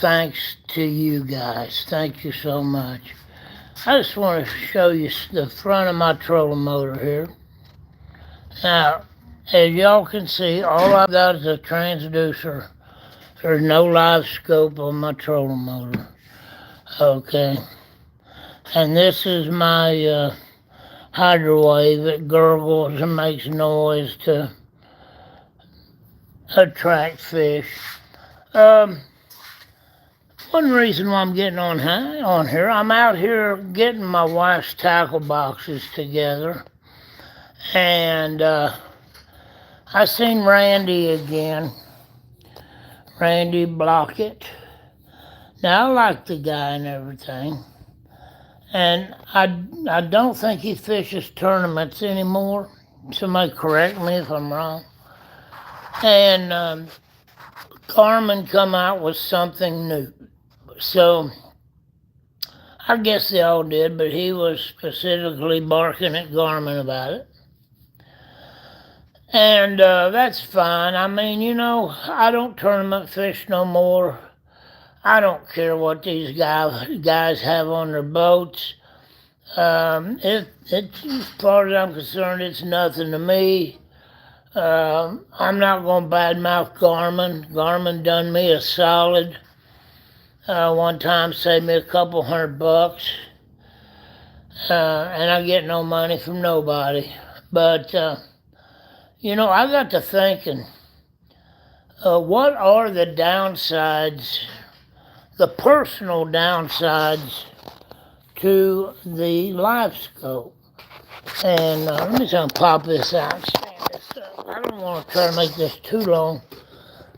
thanks to you guys. Thank you so much. I just want to show you the front of my trolling motor here. Now, as y'all can see, all I've got is a transducer. There's no live scope on my trolling motor. Okay. And this is my hydro wave. It gurgles and makes noise to attract fish. One reason why I'm getting on here, I'm out here getting my wife's tackle boxes together, and I seen Randy again, Randy Blockett. Now I like the guy and everything, and I don't think he fishes tournaments anymore. Somebody correct me if I'm wrong. And Carmen come out with something new. So, I guess they all did, but he was specifically barking at Garmin about it. And that's fine. I mean, you know, I don't tournament fish no more. I don't care what these guys have on their boats. As far as I'm concerned, it's nothing to me. I'm not going to badmouth Garmin. Garmin done me a solid. One time saved me a couple $100, and I get no money from nobody. But, you know, I got to thinking, what are the downsides, the personal downsides to the Livescope? And let me try and pop this out and stand this up. I don't want to try to make this too long.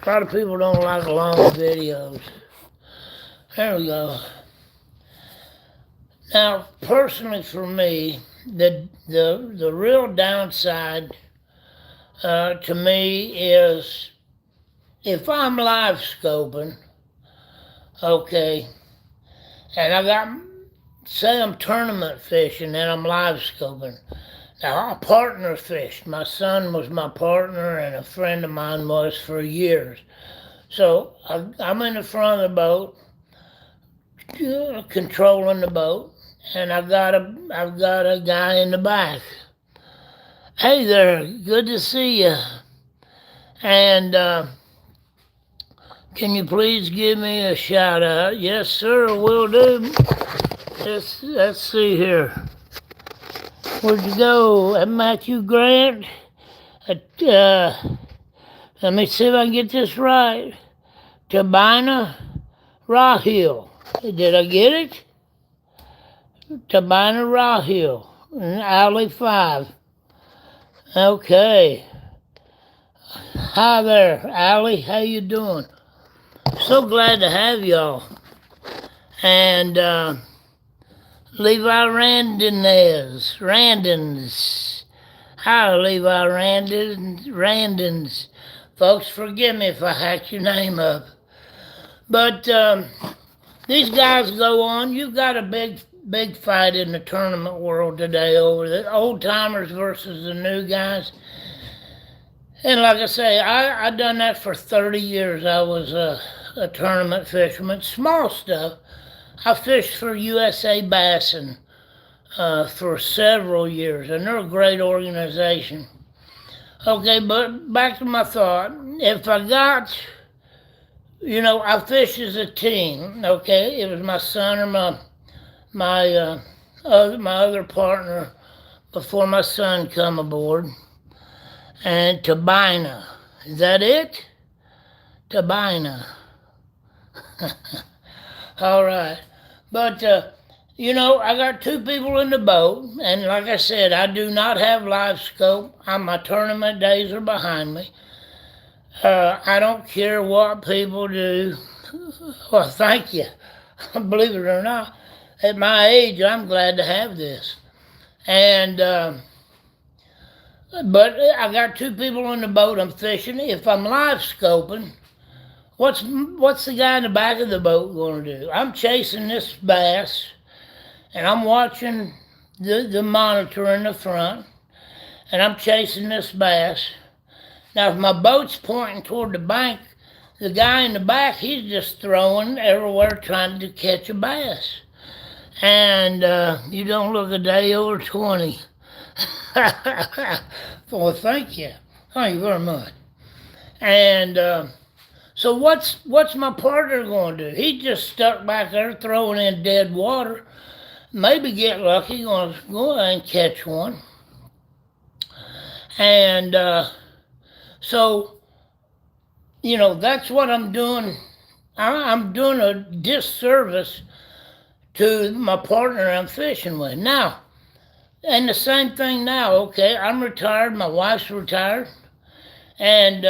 A lot of people don't like long videos. There we go. Now, personally for me, the real downside to me is if I'm live scoping, okay, and say I'm tournament fishing and I'm live scoping. Now, I partner fished. My son was my partner and a friend of mine was for years. So I'm in the front of the boat, controlling the boat, and I've got a guy in the back. Hey there, good to see you. And can you please give me a shout out? Yes, sir, will do. Let's see here. Where'd you go? Matthew Grant? Let me see if I can get this right. Tabina Rahil. Did I get it? Tabina Rahil. Alley 5. Okay. Hi there, Allie. How you doing? So glad to have y'all. And Levi Randons. Hi, Levi Randons. Folks, forgive me if I hacked your name up. But these guys go on. You've got a big fight in the tournament world today over the old timers versus the new guys. And like I say, I done that for 30 years. I was a tournament fisherman, small stuff. I fished for USA Bassin for several years, and they're a great organization. Okay, but back to my thought. If I got, you know, I fish as a team. Okay, it was my son or my other partner before my son come aboard, and Tabina. Is that it? Tabina. All right, but you know, I got two people in the boat, and like I said, I do not have live scope. My tournament days are behind me. I don't care what people do. Well, thank you. Believe it or not, at my age, I'm glad to have this. And but I got two people in the boat. I'm fishing. If I'm live scoping, what's the guy in the back of the boat going to do? I'm chasing this bass, and I'm watching the monitor in the front, and I'm chasing this bass. Now, if my boat's pointing toward the bank, The guy in the back, he's just throwing everywhere trying to catch a bass. And you don't look a day over 20. Well, thank you. Thank you very much. And so what's my partner going to do? He just stuck back there throwing in dead water. Maybe get lucky, going to go and catch one. And so, that's what I'm doing. I'm doing a disservice to my partner I'm fishing with. Now, and the same thing now, okay, I'm retired, my wife's retired, and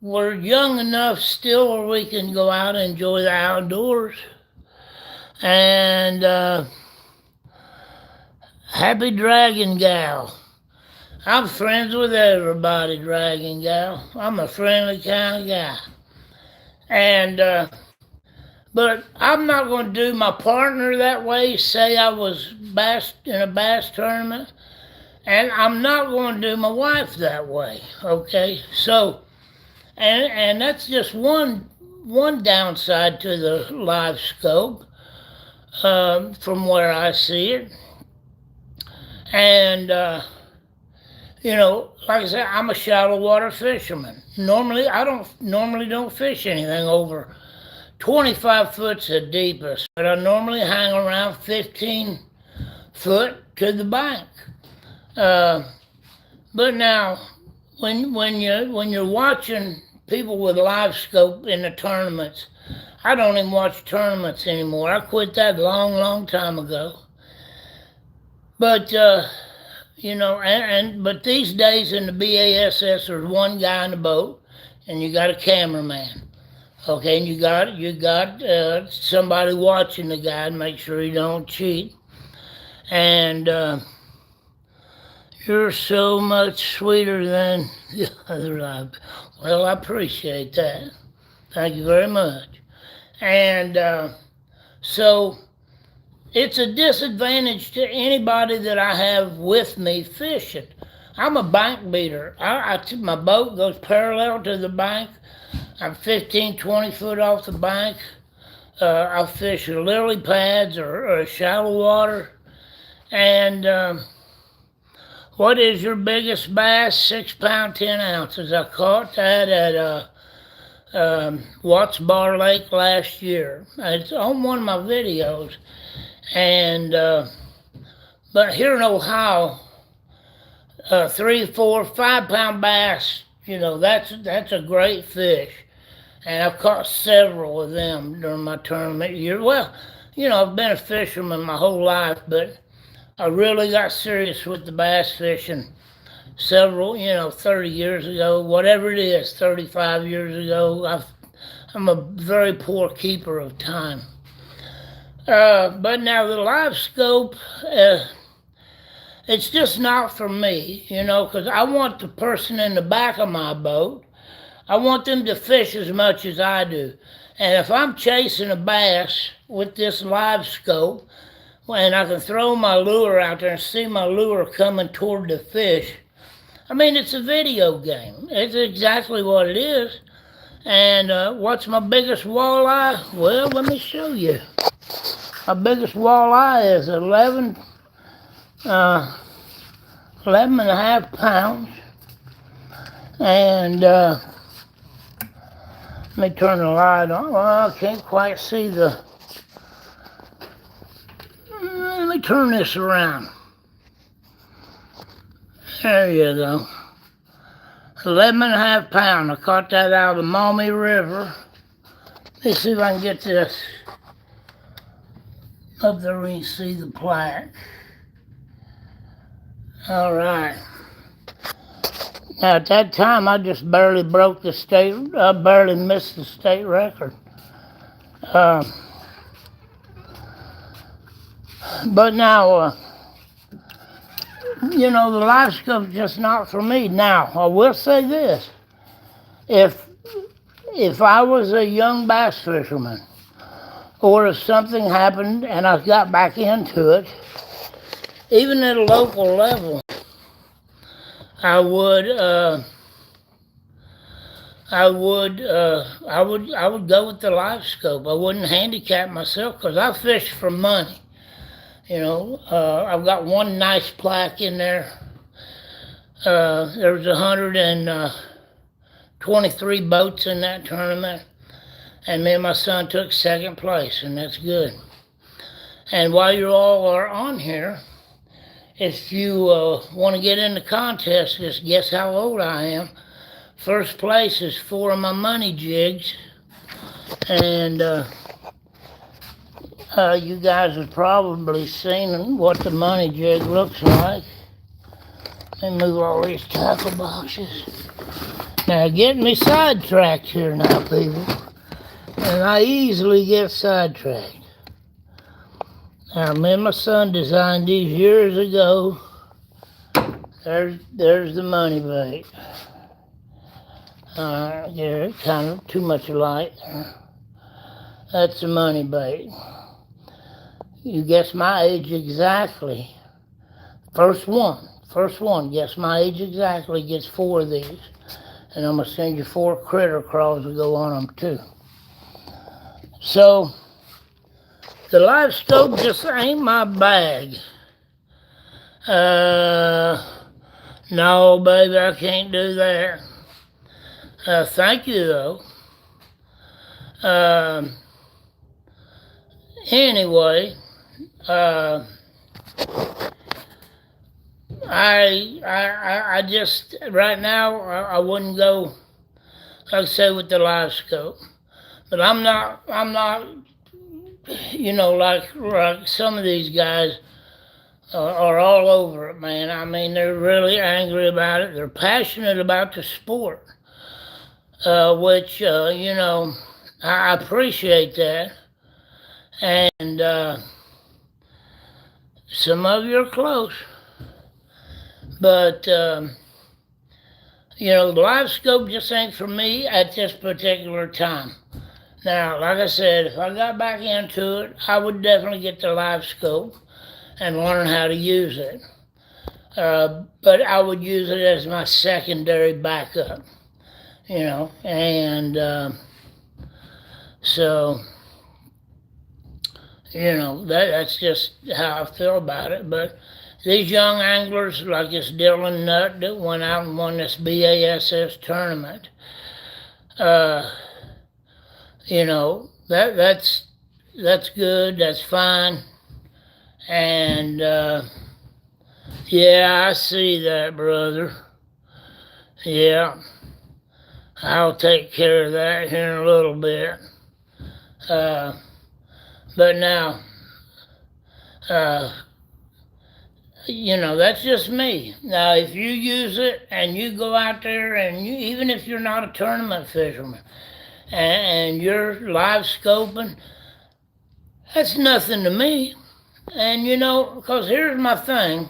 we're young enough still where we can go out and enjoy the outdoors. And happy Dragon Gal. I'm friends with everybody, Dragon Gal. I'm a friendly kind of guy. And but I'm not going to do my partner that way, say I was in a bass tournament, and I'm not going to do my wife that way, okay? So, and that's just one downside to the Livescope from where I see it. And, like I said, I'm a shallow water fisherman. I don't fish anything over 25 foot's the deepest, but I normally hang around 15 foot to the bank. But now, when you're watching people with Livescope in the tournaments, I don't even watch tournaments anymore. I quit that long time ago. But but these days in the BASS, there's one guy in the boat, and you got a cameraman. Okay, and you got somebody watching the guy to make sure he don't cheat. And you're so much sweeter than the other. Well, I appreciate that. Thank you very much. And so it's a disadvantage to anybody that I have with me fishing. I'm a bank beater. My boat goes parallel to the bank. I'm 15, 20 foot off the bank. I'll fish lily pads or shallow water. And what is your biggest bass? 6 pound, 10 ounces. I caught that at Watts Bar Lake last year. It's on one of my videos. And but here in Ohio, 3, 4, 5 pound bass, that's a great fish. And I've caught several of them during my tournament year. Well, I've been a fisherman my whole life, but I really got serious with the bass fishing several, 30 years ago, whatever it is, 35 years ago. I'm a very poor keeper of time. But now the Livescope, it's just not for me, because I want the person in the back of my boat, I want them to fish as much as I do. And if I'm chasing a bass with this Livescope, and I can throw my lure out there and see my lure coming toward the fish, it's a video game. It's exactly what it is. And what's my biggest walleye? Well, let me show you. My biggest walleye is 11 and a half pounds. And let me turn the light on. Well, I can't quite see the... Let me turn this around. There you go. 11 and a half pounds. I caught that out of the Maumee River. Let's see if I can get this up there where you can see the plaque. All right. Now at that time, I just barely missed the state record. But now, the Livescope's just not for me. Now, I will say this. If I was a young bass fisherman, or if something happened and I got back into it, even at a local level, I I would go with the Livescope. I wouldn't handicap myself because I fish for money. I've got one nice plaque in there. There was 123 boats in that tournament, and me and my son took second place, and that's good. And while you all are on here, if you want to get in the contest, just guess how old I am. First place is 4 of my money jigs, and you guys have probably seen what the money jig looks like. Let me move all these tackle boxes. Now, getting me sidetracked here now, people, and I easily get sidetracked. Now, me and my son designed these years ago. There's the money bait. Yeah, kind of too much light. That's the money bait. You guess my age exactly. First one, guess my age exactly, gets 4 of these. And I'm going to send you 4 critter crawls to go on them too. So, the Livescope just ain't my bag. No, baby, I can't do that. Thank you, though. Anyway, I just, right now, I wouldn't go, like I say, with the Livescope. But I'm not, like some of these guys are all over it, man. I mean, they're really angry about it. They're passionate about the sport, which, I appreciate that. And some of you are close. But, the Livescope just ain't for me at this particular time. Now, like I said, if I got back into it, I would definitely get the Livescope and learn how to use it. But I would use it as my secondary backup, and so, that's just how I feel about it. But these young anglers, like this Dylan Nutt that went out and won this BASS tournament, that's good, that's fine. And, yeah, I see that, brother. Yeah, I'll take care of that here in a little bit. But now, that's just me. Now, if you use it and you go out there and even if you're not a tournament fisherman and you're live scoping, that's nothing to me. And because here's my thing.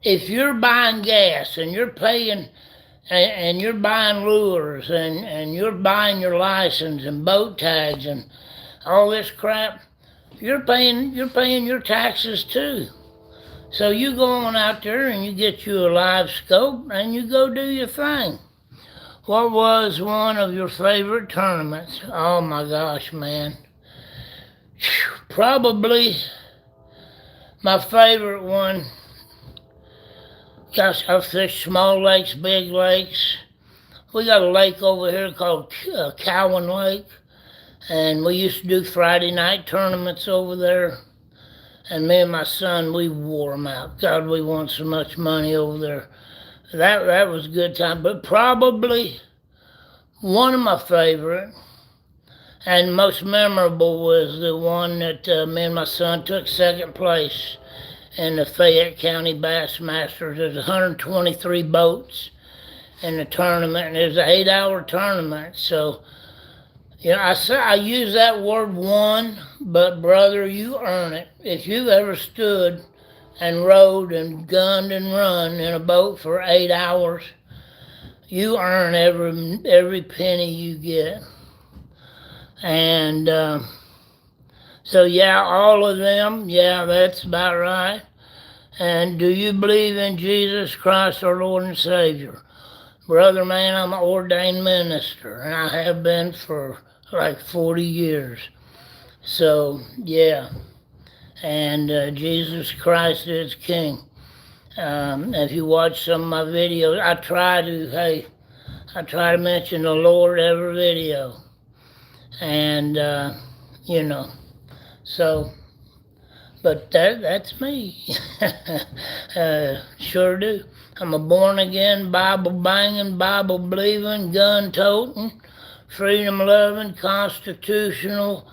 If you're buying gas and you're paying and you're buying lures and you're buying your license and boat tags and all this crap, you're paying your taxes too. So you go on out there and you get you a live scope and you go do your thing. What was one of your favorite tournaments? Oh my gosh, man. Probably my favorite one. Gosh, I fish small lakes, big lakes. We got a lake over here called Cowan Lake, and we used to do Friday night tournaments over there. And me and my son, we wore them out. God, we won so much money over there. That was a good time. But probably one of my favorite and most memorable was the one that me and my son took second place in the Fayette County Bass Masters. There's 123 boats in the tournament, and it was an 8-hour tournament. So, I use that word won, but brother, you earn it. If you've ever stood and rowed and gunned and run in a boat for 8 hours, you earn every penny you get. And so, yeah, all of them, yeah, that's about right. And do you believe in Jesus Christ, our Lord and Savior? Brother, man, I'm an ordained minister, and I have been for like 40 years. So, yeah. And Jesus Christ is King. If you watch some of my videos, I try to mention the Lord every video. And, so, but that's me. Sure do. I'm a born again, Bible banging, Bible believing, gun toting, freedom loving, constitutional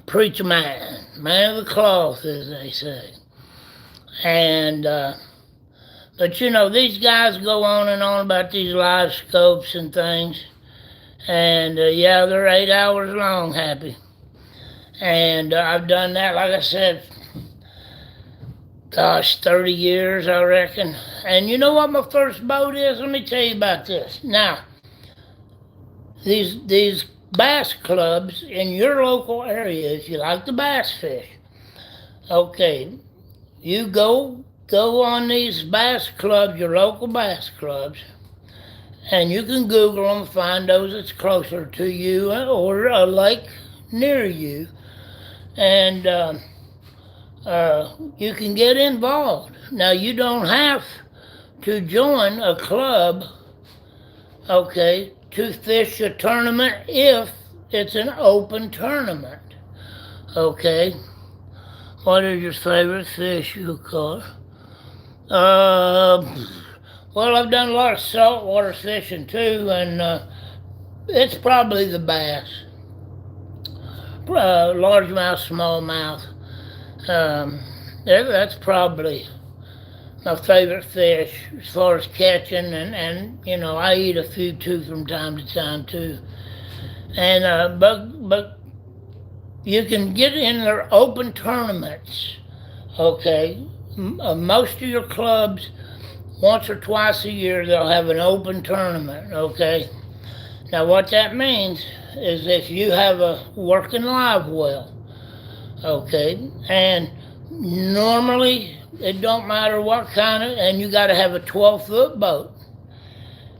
preacher man of the cloth, as they say. And but these guys go on and on about these live scopes and things, and yeah, they're 8 hours long, Happy. And I've done that, like I said, gosh, 30 years, I reckon. And you know what my first boat is? Let me tell you about this. Now, these bass clubs in your local area, if you like to bass fish, okay, you go on these bass clubs, your local bass clubs, and you can Google them, find those that's closer to you or a lake near you, and you can get involved. Now, you don't have to join a club, okay, to fish a tournament if it's an open tournament, okay? What is your favorite fish you caught? Well, I've done a lot of saltwater fishing too, and it's probably the bass. Largemouth, smallmouth. That's probably my favorite fish as far as catching, and I eat a few too from time to time too. And but you can get in their open tournaments, okay? Most of your clubs, once or twice a year, they'll have an open tournament, okay? Now what that means is if you have a working live well, okay, and normally it don't matter what kind of, and you got to have a 12-foot boat.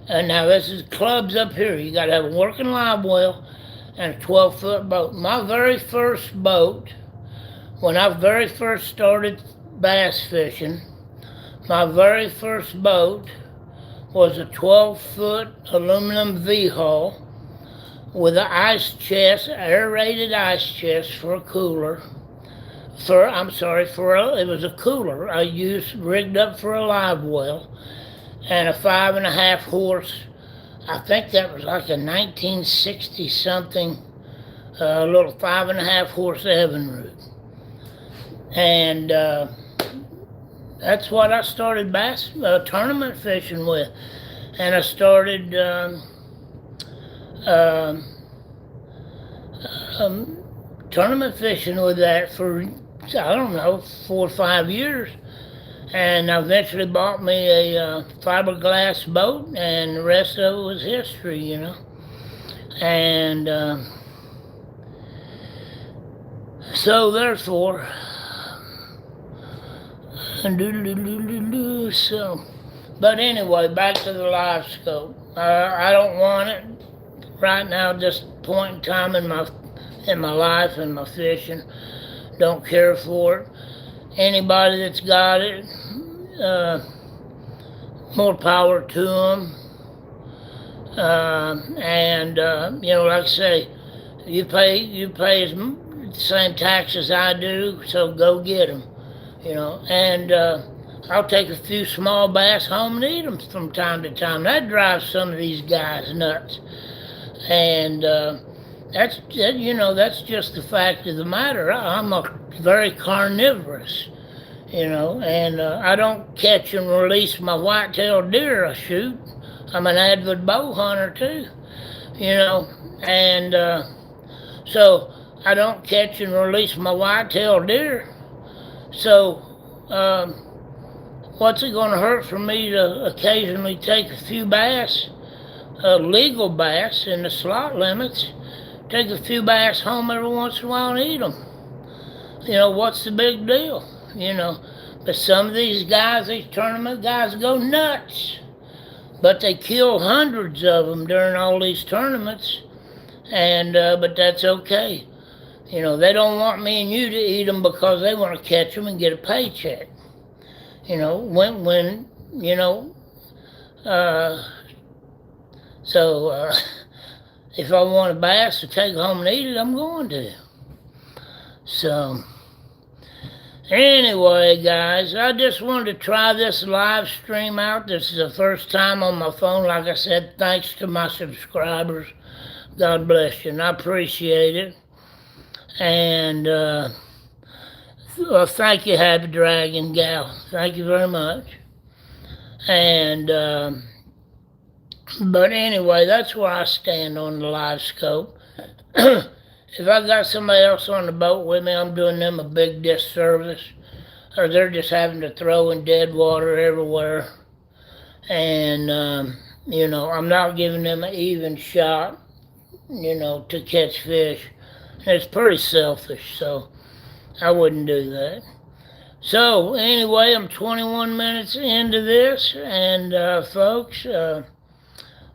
And now this is clubs up here. You got to have a working live well and a 12-foot boat. My very first boat, when I very first started bass fishing, my very first boat was a 12-foot aluminum V-hull with an ice chest, aerated ice chest for a cooler. It was a cooler I rigged up for a live well, and a 5.5 horse, I think that was like a 1960 something, little 5.5 horse Evinrude. And that's what I started bass tournament fishing with. And I started tournament fishing with that for, I don't know, 4 or 5 years. And I eventually bought me a fiberglass boat, and the rest of it was history, And so therefore, so, but anyway, back to the Livescope. I don't want it right now, just point in time in my life and my fishing. Don't care for it. Anybody that's got it, more power to them. Like I say, you pay the same taxes I do, so go get them. And I'll take a few small bass home and eat them from time to time. That drives some of these guys nuts. And that's just the fact of the matter. I'm a very carnivorous, and I don't catch and release my white-tailed deer I shoot. I'm an avid bow hunter too, and so I don't catch and release my white-tailed deer. So what's it going to hurt for me to occasionally take a few bass, legal bass in the slot limits, take a few bass home every once in a while and eat them? What's the big deal? But some of these guys, these tournament guys, go nuts. But they kill hundreds of them during all these tournaments, and but that's okay. You know, they don't want me and you to eat them because they want to catch them and get a paycheck. You know, when you know, so if I want a bass to take home and eat it, I'm going to. So, anyway, guys, I just wanted to try this live stream out. This is the first time on my phone. Like I said, thanks to my subscribers. God bless you, and I appreciate it. And well, thank you, Happy Dragon Gal. Thank you very much. And but anyway, that's where I stand on the Livescope. If I got somebody else on the boat with me, I'm doing them a big disservice, or they're just having to throw in dead water everywhere. And you know, I'm not giving them an even shot, you know, to catch fish. It's pretty selfish, so I wouldn't do that. So anyway, I'm 21 minutes into this, and folks,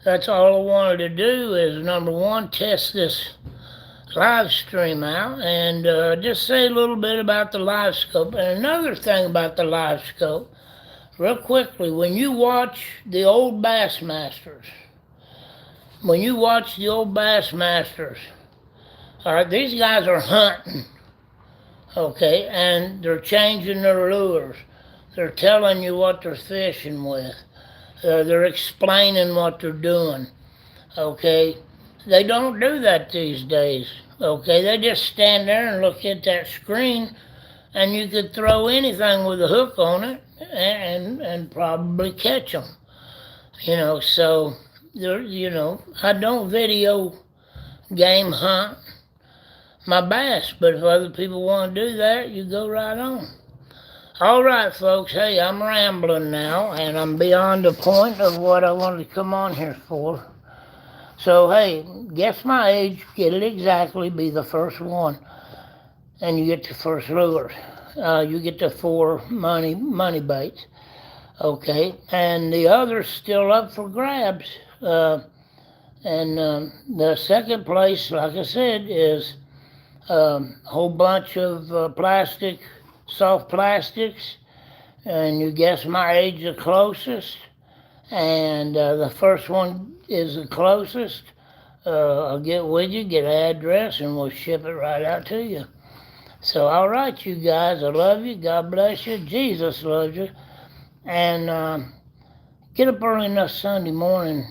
that's all I wanted to do is, number one, test this live stream out, and just say a little bit about the Livescope. And another thing about the Livescope, real quickly, when you watch the old Bassmasters, all right, these guys are hunting, okay, and they're changing their lures. They're telling you what they're fishing with. They're explaining what they're doing, okay. They don't do that these days, okay. They just stand there and look at that screen, and you could throw anything with a hook on it and probably catch them, you know. So, you know, I don't video game hunt my bass, but if other people want to do that, you go right on. All right, folks, hey, I'm rambling now, and I'm beyond the point of what I wanted to come on here for. So, hey, guess my age, get it exactly, be the first one, and you get the first lure. You get the 4 money baits, okay, and the others still up for grabs. And the second place, like I said, is a whole bunch of plastic, soft plastics, and you guess my age the closest, and the first one is the closest. I'll get with you, get an address, and we'll ship it right out to you. So, all right, you guys, I love you, God bless you, Jesus loves you, and get up early enough Sunday morning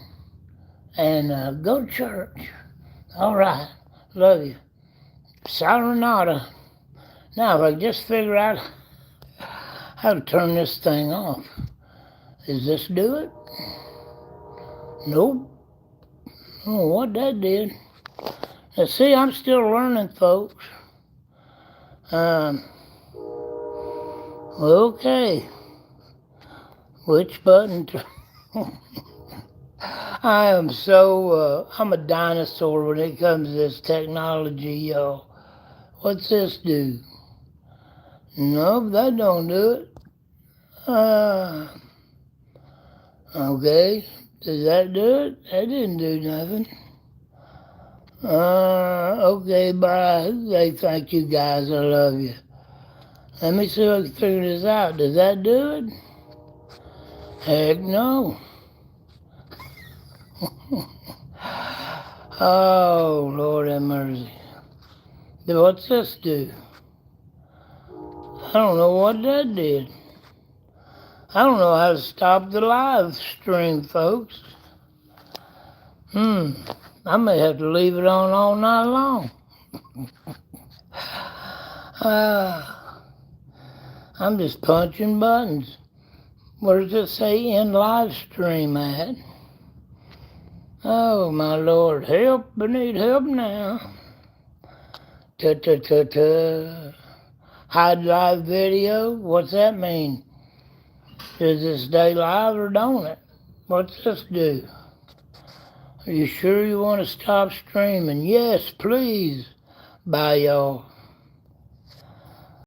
and go to church. All right, love you. Sayonara. Now, if I just figure out how to turn this thing off. Does this do it? Nope. Oh, what that did. Now, see, I'm still learning, folks. Okay. Which button? I am so, I'm a dinosaur when it comes to this technology, y'all. What's this do? Nope, that don't do it. Okay. Does that do it? That didn't do nothing. Okay, bye. Hey, thank you guys. I love you. Let me see if I can figure this out. Does that do it? Heck no. Oh, Lord have mercy. What's this do? I don't know what that did. I don't know how to stop the live stream, folks. I may have to leave it on all night long. I'm just punching buttons. Where does it say end live stream at? Oh, my Lord, help, I need help now. Hide live video? What's that mean? Does it stay live or don't it? What's this do? Are you sure you want to stop streaming? Yes, please. Bye, y'all.